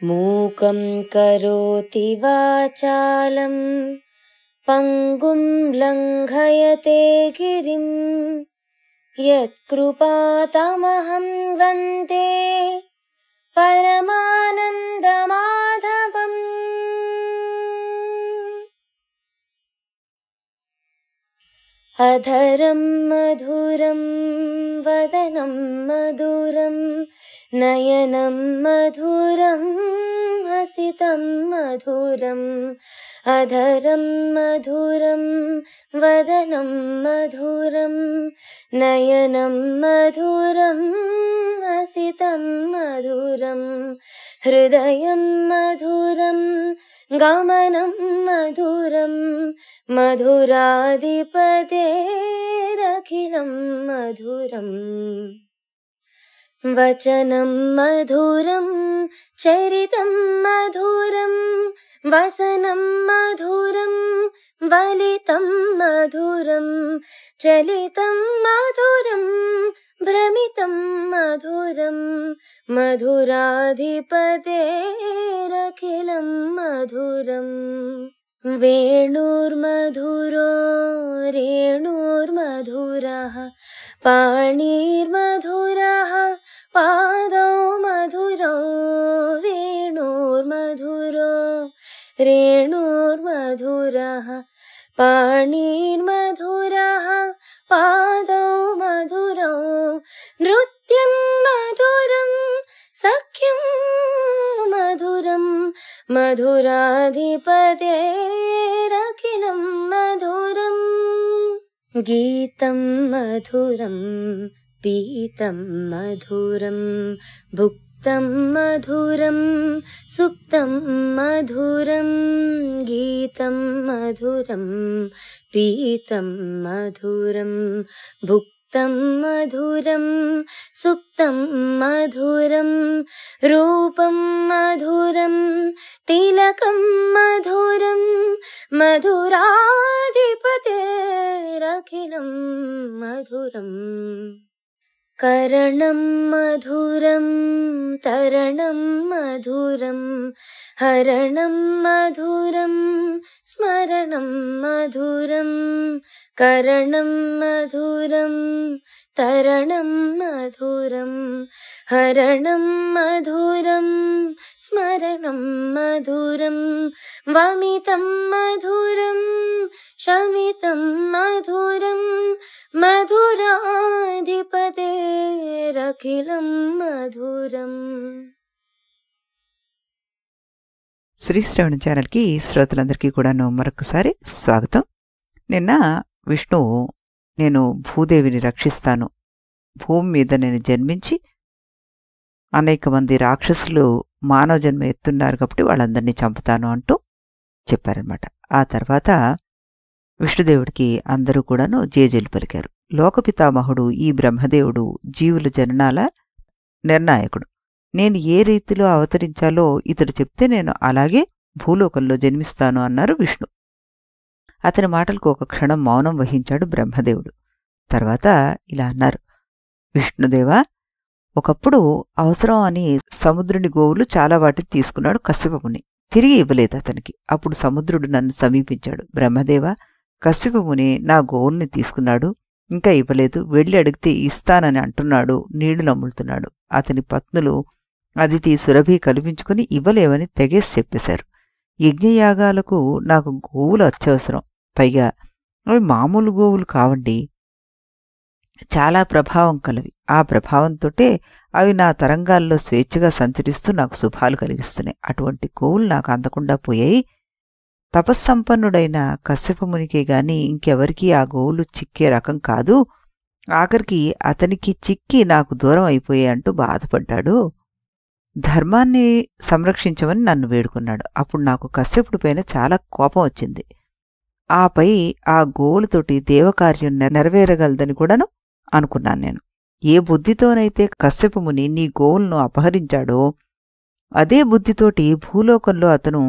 మూకం కరోతి వాచాలం పంగుం లంఘయతే గిరిం యత్కృపాతమహం వందే పరమానందమాధవం. అధరం మధురం వదనం మధురం నయనం మధురం హసితం మధురం. అధరం మధురం వదనం మధురం నయనం మధురం హసితం మధురం. హృదయం మధురం గమనం మధురం మధురాధిపతేరఖిలం మధురం. వచనం మధురం చరితం మధురం వసనం మధురం వలితం మధురం. చలితం మధురం భ్రమితం మధురం మధురాధిపతేరఖిలం మధురం. వేణుర్మధురో రేణుర్మధురః పాణిర్మధురః పాదౌ మధురౌ. వేణుర్మధురో రేణుర్మధురః పాణిర్మధురః పాదౌ మధురౌ. నృత్యం మధురం సఖ్యం మధురం మధురాధిపతేరఖిలం మధురం. గీతం మధురం పీతం మధురం భుక్తం మధురం సుప్తం మధురం. గీతం మధురం పీతం మధురం భుక్తం మధురం సుప్తం మధురం. రూపం మధురం తిలకం మధురం మధురాధిపతేరఖిలం మధురం. కరణం మధురం తరణం మధురం హరణం మధురం స్మరణం మధురం. కరణం మధురం తరణం మధురం హరణం మధురం స్మరణం మధురం. వమితం మధురం శమితం మధురం మధురాధిపతేరఖిలం మధురం. శ్రీ శ్రవణ ఛానల్కి శ్రోతలందరికీ కూడాను మరొకసారి స్వాగతం. నిన్న విష్ణువు నేను భూదేవిని రక్షిస్తాను, భూమి మీద నేను జన్మించి అనేక మంది రాక్షసులు మానవ జన్మ ఎత్తున్నారు కాబట్టి వాళ్ళందరినీ చంపుతాను అంటూ చెప్పారనమాట. ఆ తర్వాత విష్ణుదేవుడికి అందరూ కూడాను జేజేలు పలికారు. లోకపితామహుడు ఈ బ్రహ్మదేవుడు జీవుల జననాల నిర్ణాయకుడు. నేను ఏ రీతిలో అవతరించాలో ఇతడు చెప్తే నేను అలాగే భూలోకంలో జన్మిస్తాను అన్నారు విష్ణు. అతని మాటలకు ఒక క్షణం మౌనం వహించాడు బ్రహ్మదేవుడు. తర్వాత ఇలా అన్నారు, విష్ణుదేవా, ఒకప్పుడు అవసరం అని సముద్రుని గోవులు చాలా వాటిని తీసుకున్నాడు కశ్యపముని. తిరిగి ఇవ్వలేదు అతనికి. అప్పుడు సముద్రుడు నన్ను సమీపించాడు. బ్రహ్మదేవ, కశ్యపముని నా గోవుల్ని తీసుకున్నాడు, ఇంకా ఇవ్వలేదు, వెళ్ళి అడిగితే ఇస్తానని అంటున్నాడు, నీళ్లు నమ్ములుతున్నాడు. అతని పత్నులు అదితి సురభి కల్పించుకుని ఇవ్వలేవని తెగేసి చెప్పేశారు. యజ్ఞయాగాలకు నాకు గోవులు అత్యవసరం. పైగా అవి మామూలు గోవులు కావండి, చాలా ప్రభావం కలవి. ఆ ప్రభావంతోటే అవి నా తరంగాల్లో స్వేచ్ఛగా సంచరిస్తూ నాకు శుభాలు కలిగిస్తున్నాయి. అటువంటి గోవులు నాకు అందకుండా పోయాయి. తపస్సంపన్నుడైన కశ్యపమునికే గాని ఇంకెవరికీ ఆ గోవులు చిక్కే రకం కాదు. ఆఖరికి అతనికి చిక్కి నాకు దూరం అయిపోయాయి అంటూ బాధపడ్డాడు. ధర్మాన్ని సంరక్షించమని నన్ను వేడుకున్నాడు. అప్పుడు నాకు కశ్యపుడిపైన చాలా కోపం వచ్చింది. ఆపై ఆ గోవులతోటి దేవకార్యం నెరవేరగలదని కూడాను అనుకున్నాను నేను. ఏ బుద్ధితోనైతే కశ్యపముని నీ గోవులను అపహరించాడో అదే బుద్ధితోటి భూలోకంలో అతను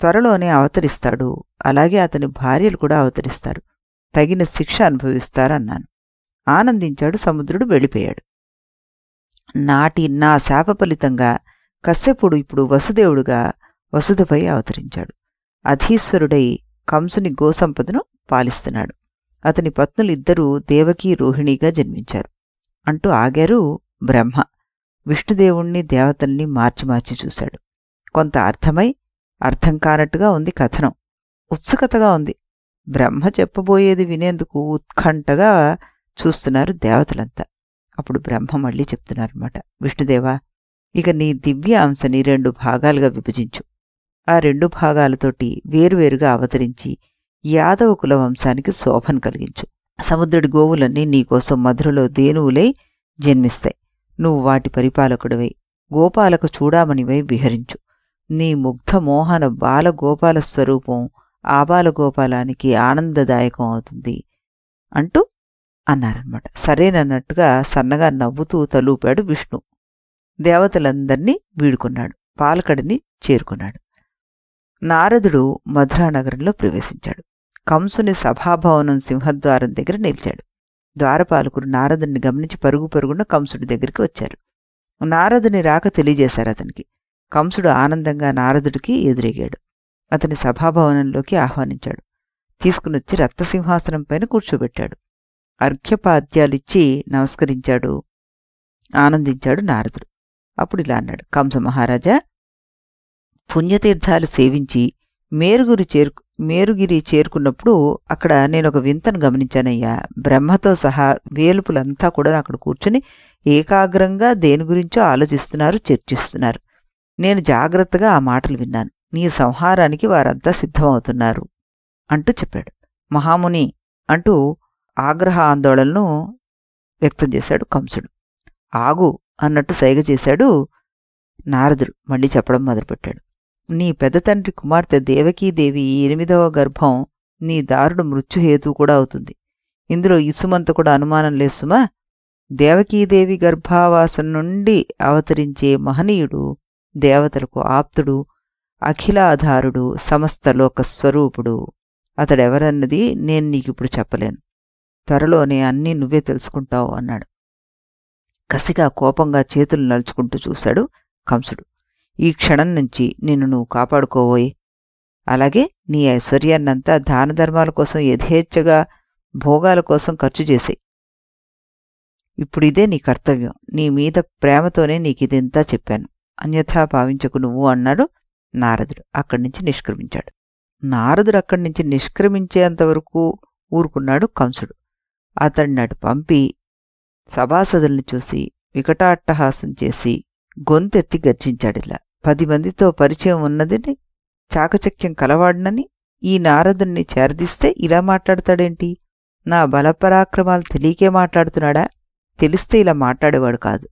త్వరలోనే అవతరిస్తాడు. అలాగే అతని భార్యలు కూడా అవతరిస్తారు, తగిన శిక్ష అనుభవిస్తారన్నాను. ఆనందించాడు సముద్రుడు. వెళ్ళిపోయాడు. నా శాప ఫలితంగా కశ్యపుడు ఇప్పుడు వసుదేవుడుగా వసుధపై అవతరించాడు. అధీశ్వరుడై కంసుని గోసంపదను పాలిస్తున్నాడు. అతని పత్నులిద్దరూ దేవకీ రోహిణిగా జన్మించారు అంటూ ఆగారు బ్రహ్మ. విష్ణుదేవుణ్ణి దేవతల్ని మార్చి మార్చి చూశాడు. కొంత అర్థమై అర్థం కానట్టుగా ఉంది కథనం. ఉత్సుకతగా ఉంది. బ్రహ్మ చెప్పబోయేది వినేందుకు ఉత్కంఠగా చూస్తున్నారు దేవతలంతా. అప్పుడు బ్రహ్మ మళ్ళీ చెప్తున్నారన్నమాట, విష్ణుదేవా, ఇక నీ దివ్య అంశని 2 భాగాలుగా విభజించు. ఆ 2 భాగాలతోటి వేరువేరుగా అవతరించి యాదవ కుల వంశానికి శోభను కలిగించు. సముద్రుడి గోవులన్నీ నీకోసం మధురలో దేనువులై జన్మిస్తాయి. నువ్వు వాటి పరిపాలకుడివై గోపాలకు చూడామణివై విహరించు. నీ ముగ్ధ మోహన బాలగోపాల స్వరూపం ఆబాలగోపాలానికి ఆనందదాయకం అవుతుంది అంటూ అన్నారన్నమాట. సరేనన్నట్టుగా సన్నగా నవ్వుతూ తలూపాడు విష్ణు. దేవతలందర్నీ వీడుకున్నాడు. పాలకడిని చేరుకున్నాడు. నారదుడు మధురానగరంలో ప్రవేశించాడు. కంసుని సభాభవనం సింహద్వారం దగ్గర నిలిచాడు. ద్వారపాలకులు నారదుని గమనించి పరుగు పరుగున కంసుడి దగ్గరికి వచ్చారు. నారదుని రాక తెలియజేశారు అతనికి. కంసుడు ఆనందంగా నారదుడికి ఎదురెగాడు. అతని సభాభవనంలోకి ఆహ్వానించాడు. తీసుకునొచ్చి రక్తసింహాసనం పైన కూర్చోబెట్టాడు. అర్ఘ్యపాద్యాలిచ్చి నమస్కరించాడు. ఆనందించాడు నారదుడు. అప్పుడు ఇలా అన్నాడు, కంస మహారాజా, పుణ్యతీర్థాలు సేవించి మేరుగిరి చేరుకున్నప్పుడు అక్కడ నేనొక వింతను గమనించానయ్యా. బ్రహ్మతో సహా వేలుపులంతా కూడా అక్కడ కూర్చుని ఏకాగ్రంగా దేని గురించో ఆలోచిస్తున్నారు, చర్చిస్తున్నారు. నేను జాగ్రత్తగా ఆ మాటలు విన్నాను. నీ సంహారానికి వారంతా సిద్ధమవుతున్నారు అంటూ చెప్పాడు. మహాముని అంటూ ఆగ్రహ ఆందోళనను వ్యక్తం చేశాడు కంసుడు. ఆగు అన్నట్టు సైగ చేశాడు నారదుడు. మళ్ళీ చెప్పడం మొదలుపెట్టాడు. నీ పెద్ద తండ్రి కుమార్తె దేవకీదేవి 8వ గర్భం నీ దారుడు మృత్యుహేతు కూడా అవుతుంది. ఇందులో ఇసుమంత కూడా అనుమానం లేదు సుమా. దేవకీదేవి గర్భావాసం నుండి అవతరించే మహనీయుడు, దేవతలకు ఆప్తుడు, అఖిలాధారుడు, సమస్త లోకస్వరూపుడు. అతడెవరన్నది నేను నీకిప్పుడు చెప్పలేను. త్వరలోనే అన్నీ నువ్వే తెలుసుకుంటావు అన్నాడు. కసిగా కోపంగా చేతులు నలుచుకుంటూ చూశాడు కంసుడు. ఈ క్షణం నుంచి నిన్ను నువ్వు కాపాడుకోవోయే. అలాగే నీ ఐశ్వర్యాన్నంతా దానధర్మాల కోసం యథేచ్ఛగా భోగాల కోసం ఖర్చు చేసేయి. ఇప్పుడిదే నీ కర్తవ్యం. నీ మీద ప్రేమతోనే నీకిదంతా చెప్పాను. అన్యథా భావించకు నువ్వు అన్నాడు నారదుడు. అక్కడ్నుంచి నిష్క్రమించాడు. నారదుడు అక్కడ్నుంచి నిష్క్రమించేంతవరకు ఊరుకున్నాడు కంసుడు. అతడిని అటు పంపి సభాసదుల్ని చూసి వికటాట్టహాసం చేసి గొంతెత్తి గర్జించాడిలా. 10 మందితో పరిచయం ఉన్నదని, చాకచక్యం కలవాడినని ఈ నారదుణ్ణి చేరదీస్తే ఇలా మాట్లాడతాడేంటి? నా బలపరాక్రమాలు తెలియకే మాట్లాడుతున్నాడా? తెలిస్తే ఇలా మాట్లాడేవాడు కాదు.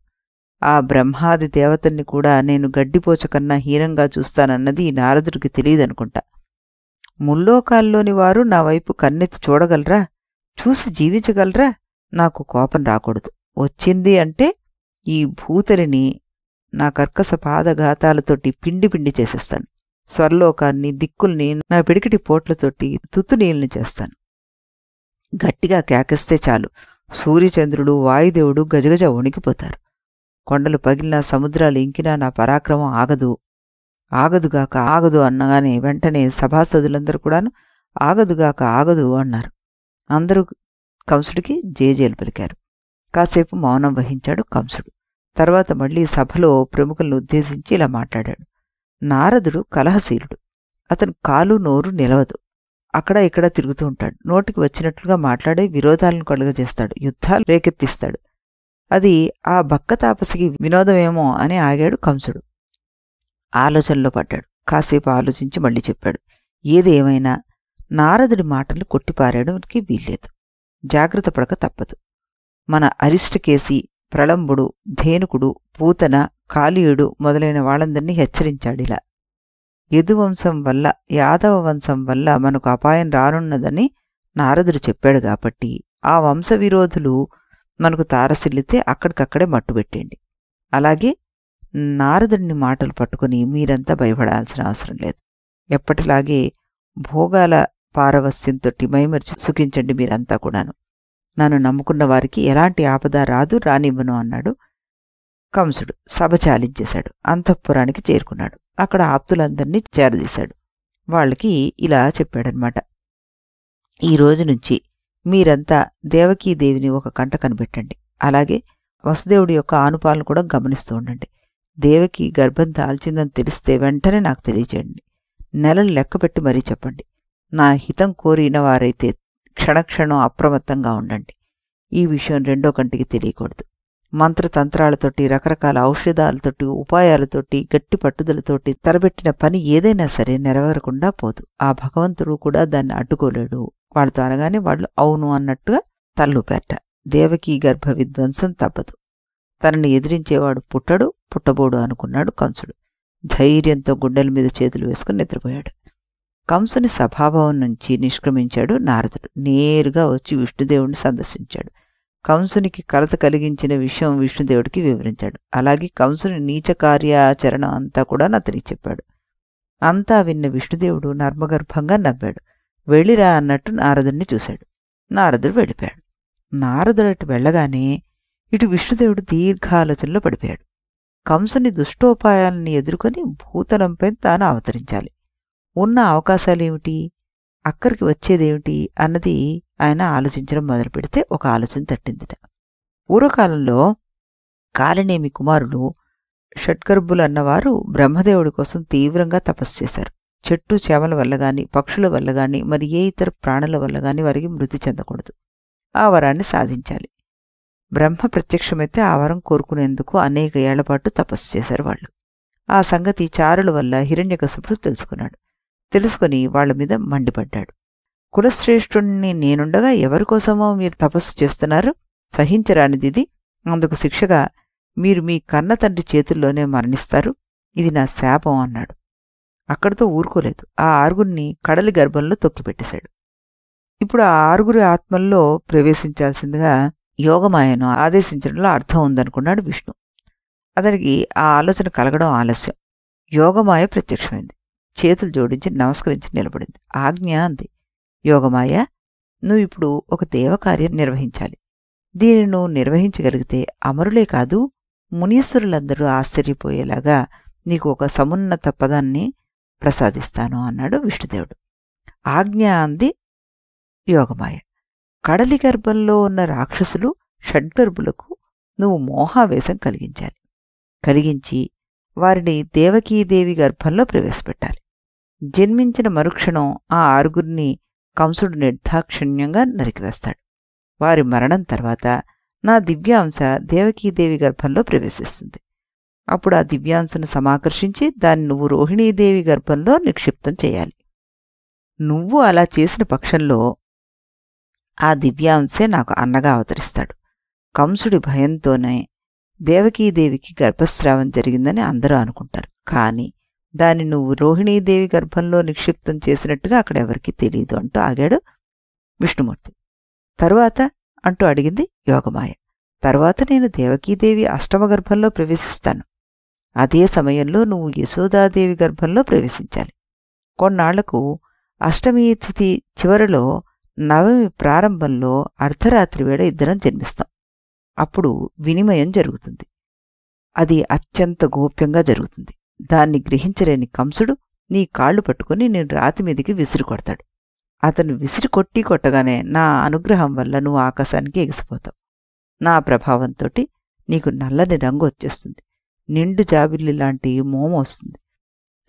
ఆ బ్రహ్మాది దేవతల్ని కూడా నేను గడ్డిపోచకన్నా హీనంగా చూస్తానన్నది ఈ నారదుడికి తెలియదనుకుంటా. ముల్లోకాల్లోని వారు నా వైపు కన్నెత్తి చూడగలరా? చూసి జీవించగలరా? నాకు కోపం రాకూడదు. వచ్చింది అంటే ఈ భూతలిని నా కర్కస పాదఘాతాలతోటి పిండి పిండి చేసేస్తాను. స్వర్లోకాన్ని, దిక్కుల్ని నా పిడికిటి పోట్లతోటి తుత్తునీల్ని చేస్తాను. గట్టిగా కేకేస్తే చాలు, సూర్యచంద్రుడు, వాయుదేవుడు గజగజ వణికిపోతారు. కొండలు పగిలినా, సముద్రాలు ఇంకినా నా పరాక్రమం ఆగదు. ఆగదుగాక ఆగదు అన్నగానే వెంటనే సభాసదులందరూ కూడాను ఆగదుగాక ఆగదు అన్నారు. అందరూ కంసుడికి జేజేలు పలికారు. కాసేపు మౌనం వహించాడు కంసుడు. తర్వాత మళ్లీ సభలో ప్రముఖులను ఉద్దేశించి ఇలా మాట్లాడాడు. నారదుడు కలహశీలుడు. అతను కాలు నోరు నిలవదు. అక్కడ ఇక్కడ తిరుగుతూ ఉంటాడు. నోటికి వచ్చినట్లుగా మాట్లాడే విరోధాలను కలుగజేస్తాడు. యుద్ధాలు రేకెత్తిస్తాడు. అది ఆ బక్క తాపసికి వినోదమేమో అని ఆగాడు కంసుడు. ఆలోచనలో పడ్డాడు. కాసేపు ఆలోచించి మళ్ళీ చెప్పాడు. ఏది ఏమైనా నారదుడి మాటలు కొట్టిపారేయడానికి వీల్లేదు. జాగ్రత్త పడక తప్పదు. మన అరిష్టకేసి, ప్రళంబుడు, ధేనుకుడు, పూతన, కాళీయుడు మొదలైన వాళ్ళందరినీ హెచ్చరించాడిలా. యదువంశం వల్ల, యాదవ వంశం వల్ల మనకు అపాయం రానున్నదని నారదుడు చెప్పాడు కాబట్టి ఆ వంశ విరోధులు మనకు తారసిల్లితే అక్కడికక్కడే మట్టుబెట్టండి. అలాగే నారదుడిని మాటలు పట్టుకుని మీరంతా భయపడాల్సిన అవసరం లేదు. ఎప్పటిలాగే భోగాల పారవస్యంతో మైమరిచి సుఖించండి మీరంతా కూడాను. నన్ను నమ్ముకున్న వారికి ఎలాంటి ఆపద రాదు, రానివ్వను అన్నాడు కంసుడు సభ చాలించేశాడు. అంతఃపురానికి చేరుకున్నాడు. అక్కడ ఆప్తులందర్నీ చేరదీశాడు. వాళ్ళకి ఇలా చెప్పాడనమాట. ఈ రోజు నుంచి మీరంతా దేవకీదేవిని ఒక కంట కనిపెట్టండి. అలాగే వసుదేవుడి యొక్క ఆనుపాలను కూడా గమనిస్తూ ఉండండి. దేవకి గర్భం దాల్చిందని తెలిస్తే వెంటనే నాకు తెలియచేయండి. నెలలు లెక్కపెట్టి మరీ చెప్పండి. నా హితం కోరిన వారైతే క్షణక్షణం అప్రమత్తంగా ఉండండి. ఈ విషయం రెండో కంటికి తెలియకూడదు. మంత్రతంత్రాలతోటి, రకరకాల ఔషధాలతోటి, ఉపాయాలతోటి, గట్టి పట్టుదలతోటి తరబెట్టిన పని ఏదైనా సరే నెరవేరకుండా పోదు. ఆ భగవంతుడు కూడా దాన్ని అడ్డుకోలేడు. వాళ్ళతో అనగానే వాళ్ళు అవును అన్నట్టుగా తల్లూపేట. దేవకీ గర్భ విధ్వంసం తప్పదు. తనని ఎదిరించేవాడు పుట్టడు, పుట్టబోడు అనుకున్నాడు కంసుడు. ధైర్యంతో గుండెల మీద చేతులు వేసుకుని నిద్రపోయాడు. కంసుని సభాభవనం నుంచి నిష్క్రమించాడు నారదుడు. నేరుగా వచ్చి విష్ణుదేవుడిని సందర్శించాడు. కంసునికి కలత కలిగించిన విషయం విష్ణుదేవుడికి వివరించాడు. అలాగే కంసుని నీచ కార్యాచరణ అంతా కూడా అతనికి చెప్పాడు. అంతా విన్న విష్ణుదేవుడు నర్మగర్భంగా నవ్వాడు. వెళ్ళిరా అన్నట్టు నారదుడిని చూశాడు. నారదుడు వెళ్ళిపోయాడు. నారదుడు అటు వెళ్ళగానే ఇటు విష్ణుదేవుడు దీర్ఘాలోచనలో పడిపోయాడు. కంసుని దుష్టోపాయాలని ఎదుర్కొని భూతలంపై తాను అవతరించాలి. ఉన్న అవకాశాలేమిటి, అక్కడికి వచ్చేదేమిటి అన్నది ఆయన ఆలోచించడం మొదలుపెడితే ఒక ఆలోచన తట్టిందిట. పూర్వకాలంలో కాలనేమి కుమారులు షట్గర్భులు అన్నవారు బ్రహ్మదేవుడి కోసం తీవ్రంగా తపస్సు చేశారు. చెట్టు చేమల వల్ల గాని, పక్షుల వల్ల గాని, మరి ఏ ఇతర ప్రాణుల వల్ల గాని వారికి మృతి చెందకూడదు. ఆ వరాన్ని సాధించాలి. బ్రహ్మ ప్రత్యక్షమైతే ఆ వరం కోరుకునేందుకు అనేక ఏళ్లపాటు తపస్సు చేశారు వాళ్ళు. ఆ సంగతి చారుల వల్ల హిరణ్యకశిపుడు తెలుసుకున్నాడు. తెలుసుకుని వాళ్ల మీద మండిపడ్డాడు. కులశ్రేష్ఠుణ్ణి నేనుండగా ఎవరికోసమో మీరు తపస్సు చేస్తున్నారు? సహించరానిదిది. అందుకు శిక్షగా మీరు మీ కన్న తండ్రి చేతుల్లోనే మరణిస్తారు. ఇది నా శాపం అన్నాడు. అక్కడితో ఊరుకోలేదు. ఆ ఆరుగురిని కడలి గర్భంలో తొక్కిపెట్టేశాడు. ఇప్పుడు ఆ ఆరుగురి ఆత్మల్లో ప్రవేశించాల్సిందిగా యోగమాయను ఆదేశించడంలో అర్థం ఉందనుకున్నాడు విష్ణు. అతనికి ఆ ఆలోచన కలగడం ఆలస్యం. యోగమాయ ప్రత్యక్షమైంది. చేతులు జోడించి నమస్కరించి నిలబడింది. ఆజ్ఞ అంది. యోగమాయ, నువ్వు ఇప్పుడు ఒక దేవకార్యం నిర్వహించాలి. దీనిని నువ్వు నిర్వహించగలిగితే అమరులే కాదు, మునీశ్వరులందరూ ఆశ్చర్యపోయేలాగా నీకు ఒక సమున్నత పదాన్ని ప్రసాదిస్తాను అన్నాడు విష్ణుదేవుడు. ఆజ్ఞ అంది యోగమాయ. కడలి గర్భంలో ఉన్న రాక్షసులు షడ్గర్భులకు నువ్వు మోహావేశం కలిగించాలి. కలిగించి వారిని దేవకీదేవి గర్భంలో ప్రవేశపెట్టాలి. జన్మించిన మరుక్షణం ఆ ఆరుగురిని కంసుడు నిర్దాక్షిణ్యంగా నరికివేస్తాడు. వారి మరణం తర్వాత నా దివ్యాంశ దేవకీదేవి గర్భంలో ప్రవేశిస్తుంది. అప్పుడు ఆ దివ్యాంశను సమాకర్షించి దాన్ని నువ్వు రోహిణీదేవి గర్భంలో నిక్షిప్తం చేయాలి. నువ్వు అలా చేసిన పక్షంలో ఆ దివ్యాంశే నాకు అన్నగా అవతరిస్తాడు. కంసుడి భయంతోనే దేవకీదేవికి గర్భస్రావం జరిగిందని అందరూ అనుకుంటారు. కాని దాన్ని నువ్వు రోహిణీదేవి గర్భంలో నిక్షిప్తం చేసినట్టుగా అక్కడెవరికీ తెలీదు అంటూ ఆగాడు విష్ణుమూర్తి. తరువాత అంటూ అడిగింది యోగమాయ. తరువాత నేను దేవకీదేవి అష్టమ గర్భంలో ప్రవేశిస్తాను. అదే సమయంలో నువ్వు యశోదాదేవి గర్భంలో ప్రవేశించాలి. కొన్నాళ్లకు అష్టమీ తిథి చివరిలో నవమి ప్రారంభంలో అర్ధరాత్రి వేళ ఇద్దరం జన్మిస్తాం. అప్పుడు వినిమయం జరుగుతుంది. అది అత్యంత గోప్యంగా జరుగుతుంది. దాన్ని గ్రహించలేని కంసుడు నీ కాళ్ళు పట్టుకుని నేను రాతి మీదికి విసిరి కొడతాడు. అతను విసిరి కొట్టగానే నా అనుగ్రహం వల్ల నువ్వు ఆకాశానికి ఎగిసిపోతావు. నా ప్రభావంతోటి నీకు నల్లని రంగు వచ్చేస్తుంది. నిండు జాబిల్లి లాంటి మోమ వస్తుంది.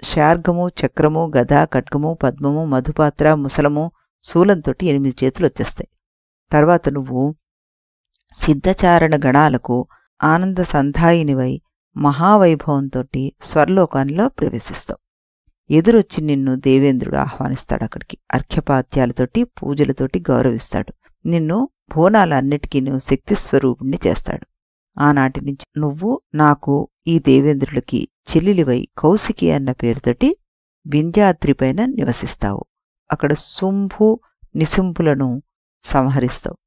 శార్గము, చక్రము, గద, ఖడ్గము, పద్మము, మధుపాత్ర, ముసలము, శూలంతోటి 8 చేతులు వచ్చేస్తాయి. తర్వాత నువ్వు సిద్ధచారణ గణాలకు ఆనంద సంధాయినివై మహావైభవంతోటి స్వర్లోకానిలో ప్రవేశిస్తావు. ఎదురొచ్చి నిన్ను దేవేంద్రుడు ఆహ్వానిస్తాడు. అక్కడికి అర్ఘ్యపాత్యాలతోటి పూజలతోటి గౌరవిస్తాడు. నిన్ను భువనాలన్నిటికీ నువ్వు శక్తిస్వరూపుణ్ణి చేస్తాడు. ఆనాటి నుంచి నువ్వు నాకు ఈ దేవేంద్రులకి చెల్లిలివై కౌశికి అన్న పేరుతోటి వింధ్యాద్రిపైన నివసిస్తావు. అక్కడ శుంభు నిశుంభులను సంహరిస్తావు.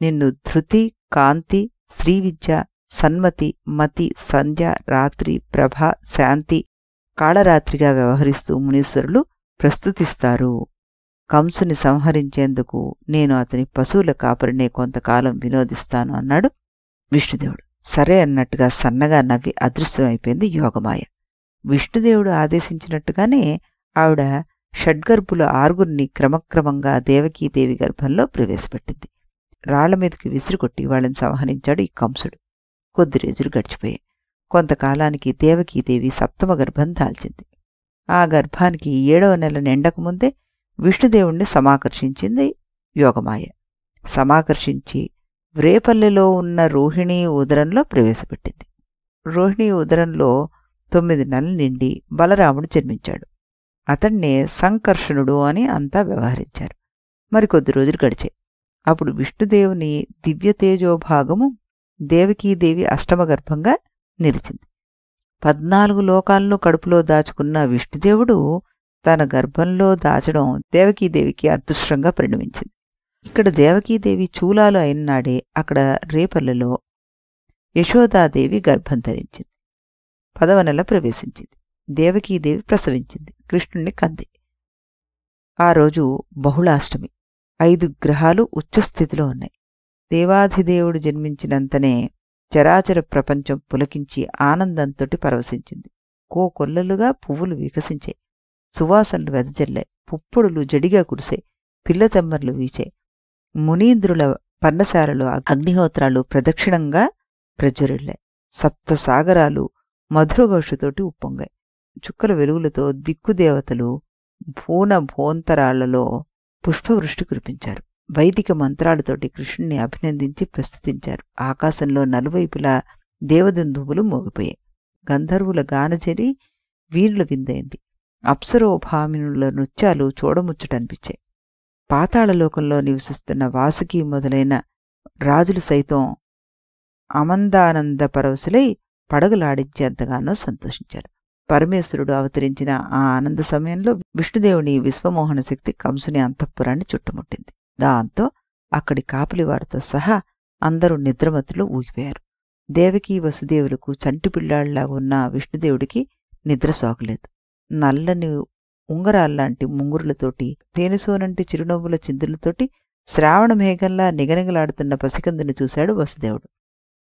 నిన్ను ధృతి, కాంతి, శ్రీవిద్య, సన్మతి, మతి, సంధ్య, రాత్రి, ప్రభ, శాంతి, కాళరాత్రిగా వ్యవహరిస్తూ మునీశ్వరులు ప్రస్తుతిస్తారు. కంసుని సంహరించేందుకు నేను అతని పశువుల కాపరినే కొంతకాలం వినోదిస్తాను అన్నాడు విష్ణుదేవుడు. సరే అన్నట్టుగా సన్నగా నవ్వి అదృశ్యమైపోయింది యోగమాయ. విష్ణుదేవుడు ఆదేశించినట్టుగానే ఆవిడ షడ్గర్భుల 6గురిని క్రమక్రమంగా దేవకీదేవి గర్భంలో ప్రవేశపెట్టింది. రాళ్ల మీదకి విసిరికొట్టి వాళ్ళని సంహరించాడు ఈ కంసుడు. కొద్ది రోజులు గడిచిపోయాయి. కొంతకాలానికి దేవకీదేవి 7వ గర్భం దాల్చింది. ఆ గర్భానికి 7వ నెల నిండకముందే విష్ణుదేవుణ్ణి సమాకర్షించింది యోగమాయ. సమాకర్షించి వ్రేపల్లెలో ఉన్న రోహిణీ ఉదరంలో ప్రవేశపెట్టింది. రోహిణీ ఉదరంలో 9 నెలలు నిండి బలరాముడు జన్మించాడు. అతన్నే సంకర్షణుడు అని అంతా వ్యవహరించారు. మరికొద్ది రోజులు గడిచాయి. అప్పుడు విష్ణుదేవుని దివ్యతేజోభాగము దేవకీదేవి 8వ గర్భంగా నిలిచింది. 14 లోకాలను కడుపులో దాచుకున్న విష్ణుదేవుడు తన గర్భంలో దాచడం దేవకీదేవికి అదృష్టంగా పరిణమించింది. ఇక్కడ దేవకీదేవి చూలాలు అయిన నాడే అక్కడ రేపల్లెలో యశోదాదేవి గర్భం ధరించింది. 10వ నెల ప్రవేశించింది. దేవకీదేవి ప్రసవించింది. కృష్ణుణ్ణి కంది. ఆ రోజు బహుళాష్టమి. 5 గ్రహాలు ఉచ్చస్థితిలో ఉన్నాయి. దేవాధిదేవుడు జన్మించినంతనే చరాచర ప్రపంచం పులకించి ఆనందంతోటి పరవశించింది. కోకొల్లలుగా పువ్వులు వికసించాయి. సువాసనలు వెదజల్లాయి. పుప్పొడులు జడిగా కురిసాయి. పిల్లతెమ్మర్లు వీచాయి. మునీంద్రుల పర్ణశాలలు అగ్నిహోత్రాలు ప్రదక్షిణంగా ప్రజ్వరిల్లాయి. 7 సాగరాలు మధురఘోషతోటి ఉప్పొంగాయి. చుక్కల వెలుగులతో దిక్కుదేవతలు భోంతరాళ్లలో పుష్పవృష్టి కురిపించారు. వైదిక మంత్రాలతోటి కృష్ణుణ్ణి అభినందించి ప్రస్తుతించారు. ఆకాశంలో నలువైపులా దేవదందువులు మోగిపోయాయి. గంధర్వుల గానజరి వీరుల విందైంది. అప్సరోభామినుల నృత్యాలు చూడముచ్చటనిపించాయి. పాతాళలోకంలో నివసిస్తున్న వాసుకి మొదలైన రాజులు సైతం అమందానంద పరవశులై పడగలాడించేంతగానో సంతోషించారు. పరమేశ్వరుడు అవతరించిన ఆ ఆనంద సమయంలో విష్ణుదేవుని విశ్వమోహన శక్తి కంసుని అంతఃపురాన్ని చుట్టుముట్టింది. దాంతో అక్కడి కాపులివారితో సహా అందరూ నిద్రమత్తులో ఊగిపోయారు. దేవకీ వసుదేవులకు చంటిపిల్లాళ్లాగా ఉన్న విష్ణుదేవుడికి నిద్ర సోకలేదు. నల్లని ఉంగరాల్లాంటి ముంగురులతోటి తేనెసోనంటి చిరునవ్వుల చిందులతోటి శ్రావణ మేఘంలా నిగనిగలాడుతున్న పసికందుని చూశాడు వసుదేవుడు.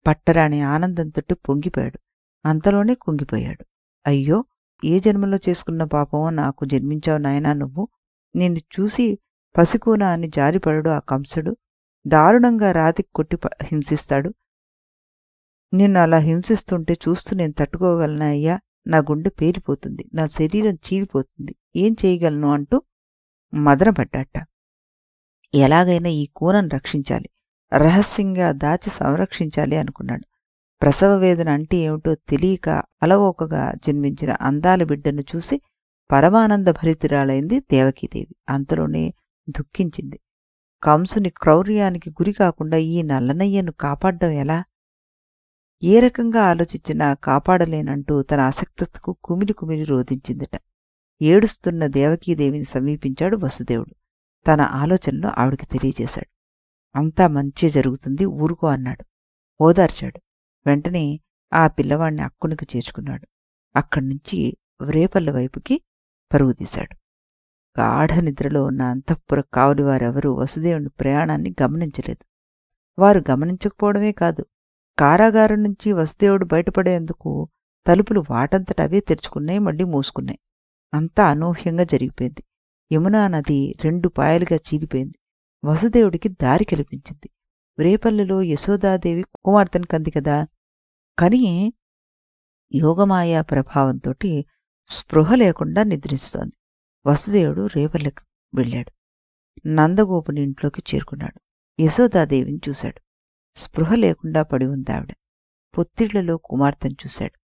పట్టరాని ఆనందంతోటి పొంగిపోయాడు. అంతలోనే కుంగిపోయాడు. అయ్యో, ఏ జన్మలో చేసుకున్న పాపమో నాకు జన్మించావు నాయనా నువ్వు. నిన్ను చూసి పసికూనా అని జారిపడడు ఆ కంసుడు. దారుణంగా రాతికి కొట్టి హింసిస్తాడు. నిన్ను అలా హింసిస్తుంటే చూస్తూ నేను తట్టుకోగలనా అయ్యా? నా గుండె పేలిపోతుంది. నా శరీరం చీలిపోతుంది. ఏం చేయగలను అంటూ మదనపడ్డాట. ఎలాగైనా ఈ కూనను రక్షించాలి, రహస్యంగా దాచి సంరక్షించాలి అనుకున్నాడు. ప్రసవ వేదన అంటే ఏమిటో తెలియక అలవోకగా జన్మించిన అందాల బిడ్డను చూసి పరమానంద భరితురాలైంది దేవకీదేవి. అంతలోనే దుఃఖించింది. కంసుని క్రౌర్యానికి గురి కాకుండా ఈ నల్లనయ్యను కాపాడ్డం ఎలా? ఏ రకంగా ఆలోచించినా కాపాడలేనంటూ తన ఆసక్తతకు కుమిలి కుమిలి రోధించిందట. ఏడుస్తున్న దేవకీదేవిని సమీపించాడు వసుదేవుడు. తన ఆలోచనలో ఆవిడికి తెలియజేశాడు. అంతా మంచి జరుగుతుంది, ఊరుకో అన్నాడు. ఓదార్చాడు. వెంటనే ఆ పిల్లవాణ్ణి అక్కునికి చేర్చుకున్నాడు. అక్కడ్నుంచి వ్రేపల్ల వైపుకి పరుగుదీశాడు. గాఢ నిద్రలో ఉన్న అంతఃపుర కావలివారెవరూ వసుదేవుని ప్రయాణాన్ని గమనించలేదు. వారు గమనించకపోవడమే కాదు, కారాగారం నుంచి వసుదేవుడు బయటపడేందుకు తలుపులు వాటంతట అవే తెరుచుకున్నాయి, మళ్ళీ మూసుకున్నాయి. అంతా అనూహ్యంగా జరిగిపోయింది. యమునా నది 2 పాయలుగా చీలిపోయింది. వసుదేవుడికి దారి కల్పించింది. వ్రేపల్లెలో యశోదాదేవి కుమార్తెను కంది కదా. కానీ యోగమాయా ప్రభావంతోటి స్పృహ లేకుండా నిద్రిస్తోంది. వసుదేవుడు రేపల్లెకు వెళ్ళాడు. నందగోపుని ఇంట్లోకి చేరుకున్నాడు. యశోదాదేవిని చూశాడు. స్పృహ లేకుండా పడి ఉంది ఆవిడ. పొత్తిళ్లలో కుమార్తెను చూశాడు.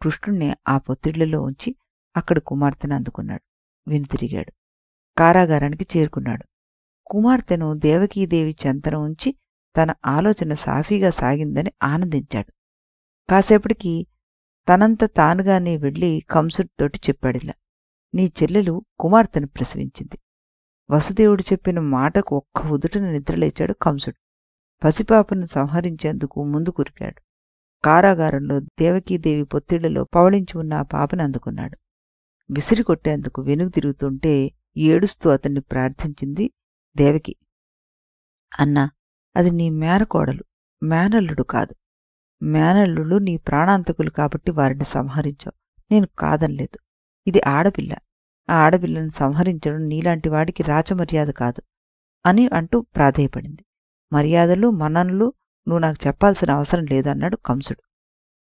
కృష్ణుణ్ణి ఆ పొత్తిళ్లలో ఉంచి అక్కడ కుమార్తెను అందుకున్నాడు. వెనుతిరిగాడు. కారాగారానికి చేరుకున్నాడు. కుమార్తెను దేవకీదేవి చెంతన ఉంచి తన ఆలోచన సాఫీగా సాగిందని ఆనందించాడు. కాసేపటికి తనంత తానుగానే వెళ్ళి కంసుడితోటి చెప్పాడిలా, నీ చెల్లెలు కుమార్తెను ప్రసవించింది. వసుదేవుడు చెప్పిన మాటకు ఒక్క ఉదుటన నిద్రలేచాడు కంసుడు. పసిపాపను సంహరించేందుకు ముందు కురికాడు. కారాగారంలో దేవకీదేవి పొత్తిళ్లలో పవళించి ఉన్న ఆ పాపను అందుకున్నాడు. విసిరి కొట్టేందుకు వెనుక తిరుగుతుంటే ఏడుస్తూ అతన్ని ప్రార్థించింది దేవకి. అన్నా, అది నీ మేనకోడలు, మేనల్లుడు కాదు. మేనల్లుళ్ళు నీ ప్రాణాంతకులు కాబట్టి వారిని సంహరించావు. నేను కాదనలేదు. ఇది ఆడపిల్ల. ఆ ఆడపిల్లను సంహరించడం నీలాంటి వాడికి రాచమర్యాద కాదు అని అంటూ ప్రాధేయపడింది. మర్యాదలు మన్ననలు నువ్వు నాకు చెప్పాల్సిన అవసరం లేదన్నాడు కంసుడు.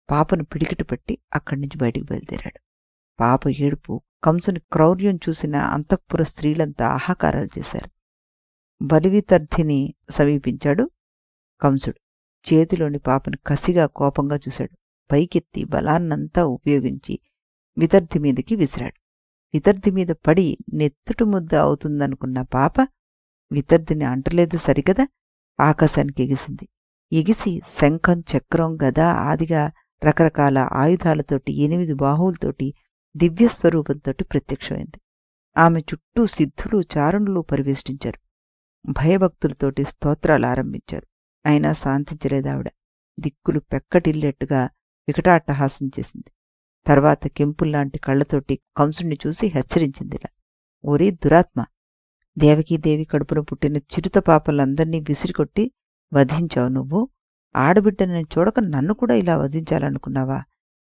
పాపను పిడికిటి పెట్టి అక్కడి నుంచి బయటికి బయలుదేరాడు. పాప ఏడుపు కంసుని క్రౌర్యం చూసిన అంతఃపుర స్త్రీలంతా ఆహాకారాలు చేశారు. బలివితర్ధిని సమీపించాడు కంసుడు. చేతిలోని పాపను కసిగా కోపంగా చూశాడు. పైకెత్తి బలాన్నంతా ఉపయోగించి విదర్ధి మీదకి విసిరాడు. విదర్ధి మీద పడి నెత్తుటి ముద్ద అవుతుందనుకున్న పాప విదర్ధిని అంటలేదు సరికదా, ఆకాశానికి ఎగిసింది. ఎగిసి శంఖం, చక్రం, గద ఆదిగా రకరకాల ఆయుధాలతోటి 8 బాహువులతోటి దివ్యస్వరూపంతోటి ప్రత్యక్షమైంది. ఆమె చుట్టూ సిద్ధులు, చారుణులు పరివేష్టించారు. భయభక్తులతోటి స్తోత్రాలు ఆరంభించారు. అయినా శాంతించలేదావిడ. దిక్కులు పెక్కటిల్లేట్టుగా వికటాట్టహాసం చేసింది. తర్వాత కెంపుల్లాంటి కళ్లతోటి కంసుణ్ణి చూసి హెచ్చరించిందిలా, ఓరీ దురాత్మ! దేవకీదేవి కడుపున పుట్టిన చిరుత పాపలందర్నీ విసిరికొట్టి వధించావు నువ్వు. ఆడబిడ్డని చూడక నన్ను కూడా ఇలా వధించాలనుకున్నావా?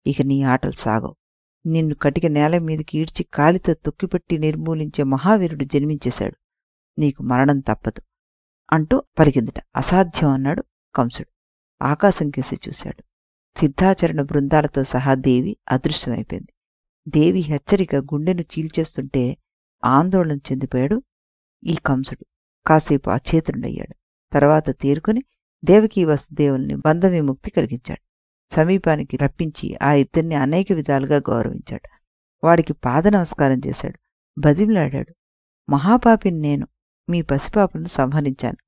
ఇక నీ ఆటలు సాగవు. నిన్ను కటిక నేల మీదకి ఈడ్చి కాలితో తొక్కిపెట్టి నిర్మూలించే మహావీరుడు జన్మించేశాడు. నీకు మరణం తప్పదు అంటూ పలికిందిట. అసాధ్యం అన్నాడు కంసుడు. ఆకాశం కేసి చూశాడు. సిద్ధాచరణ బృందాలతో సహా దేవి అదృశ్యమైపోయింది. దేవి హెచ్చరిక గుండెను చీల్చేస్తుంటే ఆందోళన చెందిపోయాడు ఈ కంసుడు. కాసేపు అచేతనుడయ్యాడు. తర్వాత తేరుకుని దేవకీ వసుదేవుల్ని బంధవిముక్తి కలిగించాడు. సమీపానికి రప్పించి ఆ ఇద్దరిని అనేక విధాలుగా గౌరవించాడు. వాడికి పాద నమస్కారం చేశాడు. బదిమిలాడాడు. మహాపాపిని నేను. మీ పసిపాపను సంహరించాను.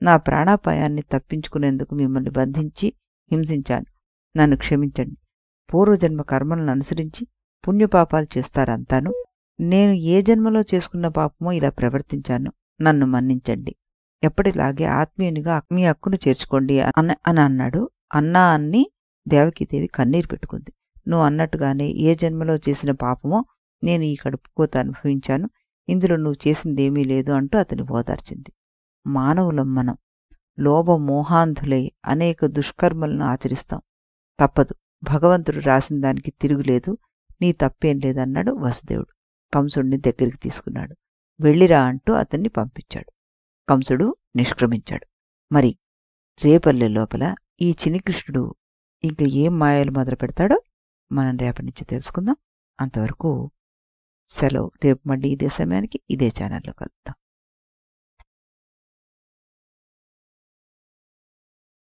నా ప్రాణాపాయాన్ని తప్పించుకునేందుకు మిమ్మల్ని బంధించి హింసించాను. నన్ను క్షమించండి. పూర్వజన్మ కర్మలను అనుసరించి పుణ్యపాపాలు చేస్తారంతాను. నేను ఏ జన్మలో చేసుకున్న పాపమో ఇలా ప్రవర్తించాను. నన్ను మన్నించండి. ఎప్పటిలాగే ఆత్మీయునిగా మీ హక్కును చేర్చుకోండి అని అన్నాడు. అన్నా అన్ని దేవకీదేవి కన్నీరు పెట్టుకుంది. నువ్వు అన్నట్టుగానే ఏ జన్మలో చేసిన పాపమో నేను ఈ కడుపుకోత అనుభవించాను. ఇందులో నువ్వు చేసిందేమీ లేదు అంటూ అతని ఓదార్చింది. మానవులం మనం. లోభమోహాంధులై అనేక దుష్కర్మలను ఆచరిస్తాం. తప్పదు. భగవంతుడు రాసిన దానికి తిరుగులేదు. నీ తప్పేం లేదన్నాడు వసుదేవుడు. కంసుడిని దగ్గరికి తీసుకున్నాడు. వెళ్ళిరా అంటూ అతన్ని పంపించాడు. కంసుడు నిష్క్రమించాడు. మరి రేపల్లె లోపల ఈ చినికృష్ణుడు ఇంక ఏం మాయలు మొదలు పెడతాడో మనం రేపటి నుంచి తెలుసుకుందాం. అంతవరకు సెలవు. రేపు మళ్ళీ ఇదే సమయానికి ఇదే ఛానల్లో కలుద్దాం.